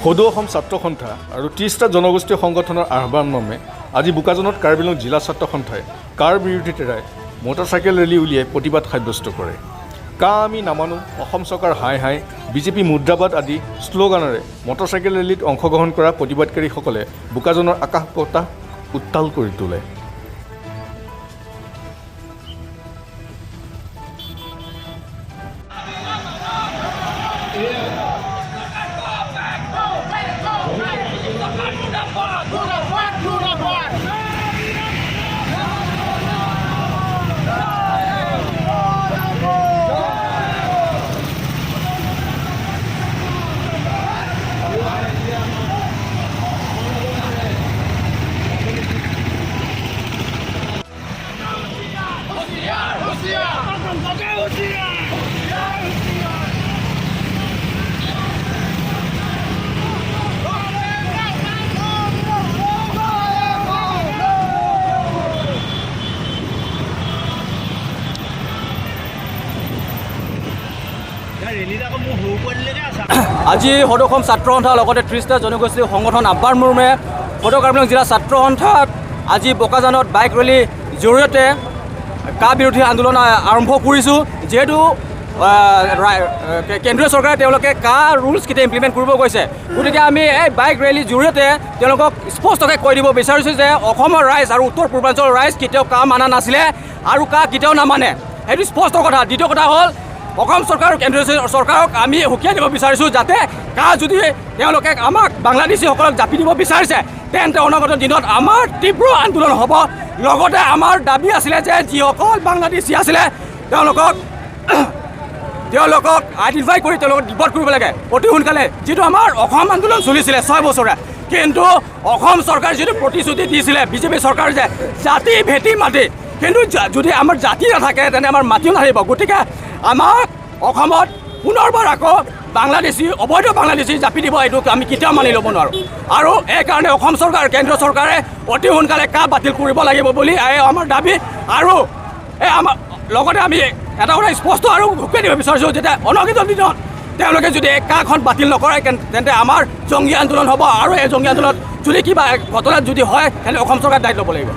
সদৌ অসম ছাত্ৰ সন্থা আৰু 30টা জনগোষ্ঠীয় সংগঠনৰ আহ্বান মৰ্মে আজি বোকাজানত কাৰ্বি আংলং জিলা ছাত্ৰ সন্থাই কাৰ বিৰোধিতাৰে মটৰচাইকেল ৰেলী উলিয়াই প্ৰতিবাদ সাব্যস্ত কৰে। কা আমি নামানো, অসম চৰকাৰ হাই হাই, বিজেপি মুদ্ৰাবাদ আদি শ্লোগানেৰে মটৰচাইকেল ৰেলীত অংশগ্ৰহণ কৰা প্ৰতিবাদকাৰীসকলে বোকাজানৰ আকাশ বতাহ উত্তাল কৰি তোলে। আজি সদৌ অসম ছাত্ৰ সন্থাৰ লগতে 30টা জনগোষ্ঠী সংগঠন আহ্বান মৰ্মে সদৌ কাৰ্বি আংলং জিলা ছাত্ৰ সন্থাত আজি বোকাজানত বাইক ৰেলীৰ জৰিয়তে কা বিৰোধী আন্দোলন আৰম্ভ কৰিছোঁ। যিহেতু কেন্দ্ৰীয় চৰকাৰে তেওঁলোকে কা ৰুলছ কেতিয়া ইমপ্লিমেণ্ট কৰিব গৈছে, গতিকে আমি এই বাইক ৰেলীৰ জৰিয়তে তেওঁলোকক স্পষ্টকৈ কৈ দিব বিচাৰিছোঁ যে অসমৰ ৰাইজ আৰু উত্তৰ পূৰ্বাঞ্চলৰ ৰাইজ কেতিয়াও কা মানা নাছিলে আৰু কা কেতিয়াও নামানে, সেইটো স্পষ্ট কথা। দ্বিতীয় কথা হ'ল অসম চৰকাৰ আৰু কেন্দ্ৰীয় চৰকাৰক আমি সকীয়াই দিব বিচাৰিছোঁ যাতে কা যদি তেওঁলোকে আমাক বাংলাদেশীসকলক জাপি দিব বিচাৰিছে তেন্তে অনাগত দিনত আমাৰ তীব্ৰ আন্দোলন হ'ব। লগতে আমাৰ দাবী আছিলে যে যিসকল বাংলাদেশী আছিলে তেওঁলোকক আইডেণ্টিফাই কৰি তেওঁলোকক ডিপৰ্ট কৰিব লাগে অতি সোনকালে। যিটো আমাৰ অসম আন্দোলন চলিছিলে 6 বছৰে, কিন্তু অসম চৰকাৰে যিটো প্ৰতিশ্ৰুতি দিছিলে বিজেপি চৰকাৰ যে জাতি ভেটি মাটি, কিন্তু যদি আমাৰ জাতি নাথাকে তেন্তে আমাৰ মাটিও নাথাকিব। গতিকে আমাক অসমত পুনৰবাৰ আকৌ বাংলাদেশী অবৈধ বাংলাদেশী জাপি দিব, এইটো আমি কেতিয়াও মানি ল'ব নোৱাৰোঁ। আৰু এইকাৰণে অসম চৰকাৰ কেন্দ্ৰীয় চৰকাৰে অতি সোনকালে কা বাতিল কৰিব লাগিব বুলি আমাৰ দাবী। আৰু আমাৰ লগতে আমি এটা কথা স্পষ্ট আৰু সকীয়াই দিব বিচাৰিছোঁ যে অনাগত দিনত তেওঁলোকে যদি কাখন বাতিল নকৰে তেন্তে আমাৰ জংগী আন্দোলন হ'ব। আৰু এই জংগী আন্দোলনত যদি কিবা ঘটনাত যদি হয় তেন্তে অসম চৰকাৰে দায়িত্ব ল'ব লাগিব।